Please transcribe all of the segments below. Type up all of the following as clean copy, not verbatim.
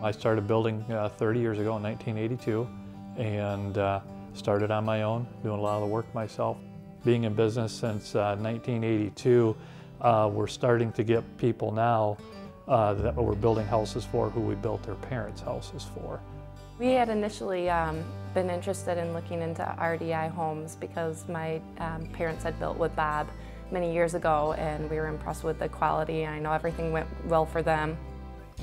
I started building 30 years ago in 1982 and started on my own, doing a lot of the work myself. Being in business since 1982, we're starting to get people now that we're building houses for who we built their parents' houses for. We had initially been interested in looking into RDI Homes because my parents had built with Bob many years ago, and we were impressed with the quality. I know everything went well for them.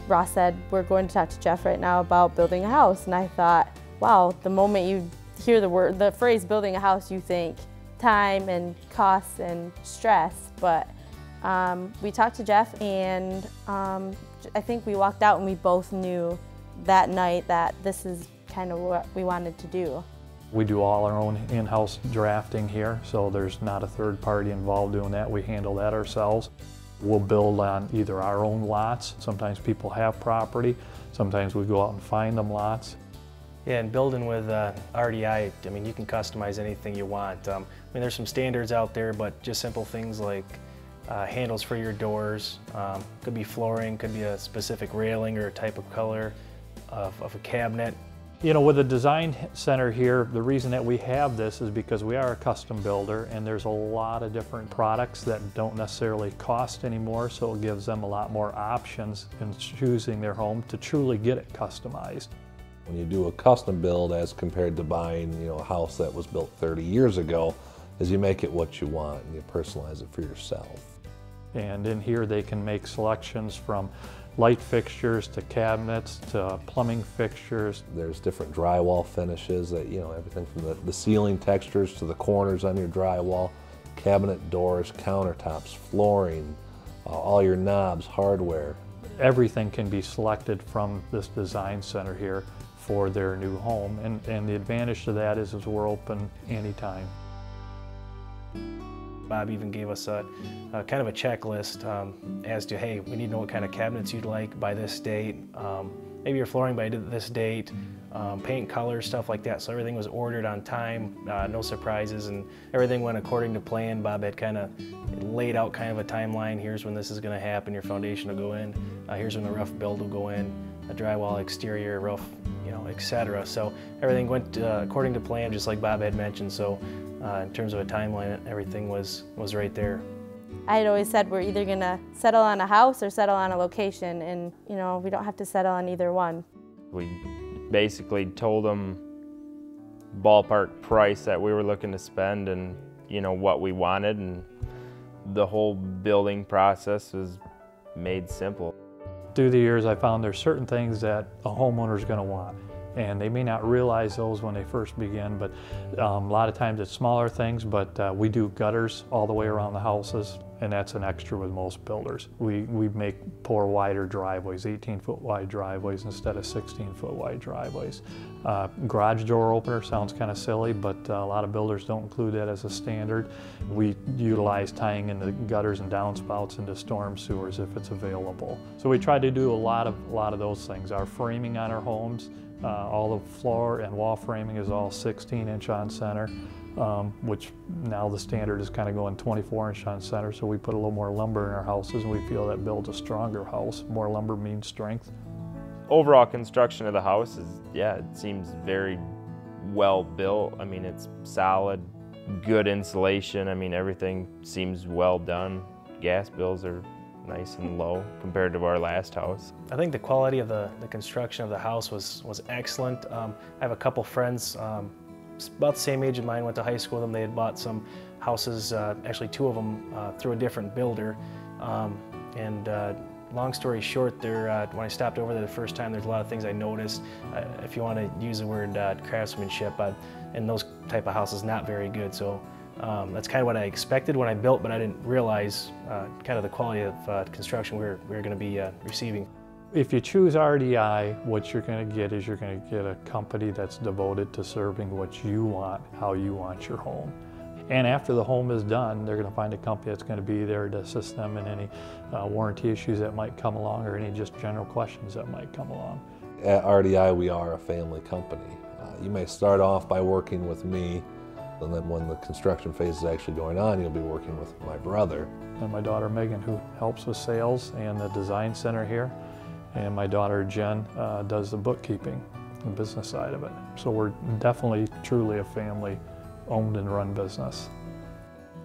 Ross said, we're going to talk to Jeff right now about building a house, and I thought, wow, the moment you hear the phrase building a house, you think time and costs and stress, but we talked to Jeff, and I think we walked out and we both knew that night that this is kind of what we wanted to do. We do all our own in-house drafting here, so there's not a third party involved doing that. We handle that ourselves. We'll build on either our own lots. Sometimes people have property. Sometimes we go out and find them lots. Yeah, and building with RDI, I mean, you can customize anything you want. I mean, there's some standards out there, but just simple things like handles for your doors. Could be flooring, could be a specific railing or a type of color of a cabinet. You know, with the design center here, the reason that we have this is because we are a custom builder, and there's a lot of different products that don't necessarily cost anymore, so it gives them a lot more options in choosing their home to truly get it customized. When you do a custom build as compared to buying, a house that was built 30 years ago, is you make it what you want and you personalize it for yourself. And in here they can make selections from light fixtures to cabinets to plumbing fixtures. There's different drywall finishes that, everything from the ceiling textures to the corners on your drywall, cabinet doors, countertops, flooring, all your knobs, hardware. Everything can be selected from this design center here for their new home, and the advantage to that is we're open anytime. Bob even gave us a kind of a checklist as to, hey, we need to know what kind of cabinets you'd like by this date, maybe your flooring by this date, paint colors, stuff like that. So everything was ordered on time, no surprises, and everything went according to plan. Bob had kind of laid out kind of a timeline. Here's when this is going to happen, your foundation will go in, here's when the rough build will go in, a drywall exterior, roof, etc. So everything went according to plan, just like Bob had mentioned. So in terms of a timeline, everything was right there. I had always said we're either going to settle on a house or settle on a location, and we don't have to settle on either one. We basically told them ballpark price that we were looking to spend and what we wanted, and the whole building process was made simple. Through the years I found there's certain things that a homeowner is going to want, and they may not realize those when they first begin, but a lot of times it's smaller things, but we do gutters all the way around the houses, and that's an extra with most builders. We pour wider driveways, 18-foot wide driveways instead of 16-foot wide driveways. Garage door opener sounds kind of silly, but a lot of builders don't include that as a standard. We utilize tying in the gutters and downspouts into storm sewers if it's available. So we try to do a lot of those things. Our framing on our homes, all the floor and wall framing is all 16-inch on center, which now the standard is kind of going 24-inch on center, so we put a little more lumber in our houses, and we feel that builds a stronger house. More lumber means strength. Overall construction of the house is, it seems very well built. I mean, it's solid, good insulation. I mean, everything seems well done. Gas bills are nice and low compared to our last house. I think the quality of the construction of the house was excellent. I have a couple friends about the same age of mine, went to high school with them. They had bought some houses, actually two of them, through a different builder. Long story short, when I stopped over there the first time, there's a lot of things I noticed. If you want to use the word craftsmanship, in those type of houses, not very good. So that's kind of what I expected when I built, but I didn't realize kind of the quality of construction we were going to be receiving. If you choose RDI, what you're going to get is you're going to get a company that's devoted to serving what you want, how you want your home. And after the home is done, they're going to find a company that's going to be there to assist them in any warranty issues that might come along, or any just general questions that might come along. At RDI, we are a family company. You may start off by working with me, and then when the construction phase is actually going on, you'll be working with my brother. And my daughter Megan, who helps with sales and the design center here. and my daughter Jen does the bookkeeping and business side of it. So we're definitely truly a family owned and run business.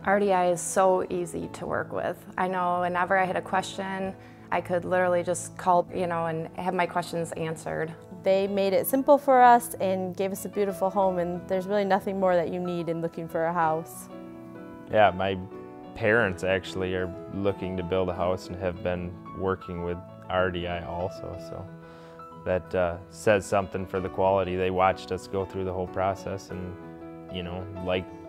RDI is so easy to work with. I know whenever I had a question, I could literally just call, and have my questions answered. They made it simple for us and gave us a beautiful home, and there's really nothing more that you need in looking for a house. Yeah, my parents actually are looking to build a house and have been working with RDI also, so that says something for the quality. They watched us go through the whole process and,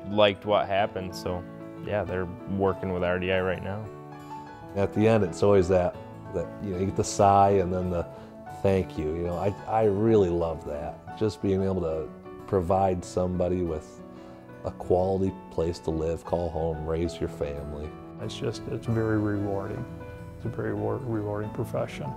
liked what happened, so yeah, they're working with RDI right now. At the end, it's always that you get the sigh and then the thank you. I really love that. Just being able to provide somebody with a quality place to live, call home, raise your family. It's very rewarding. It's a very rewarding profession.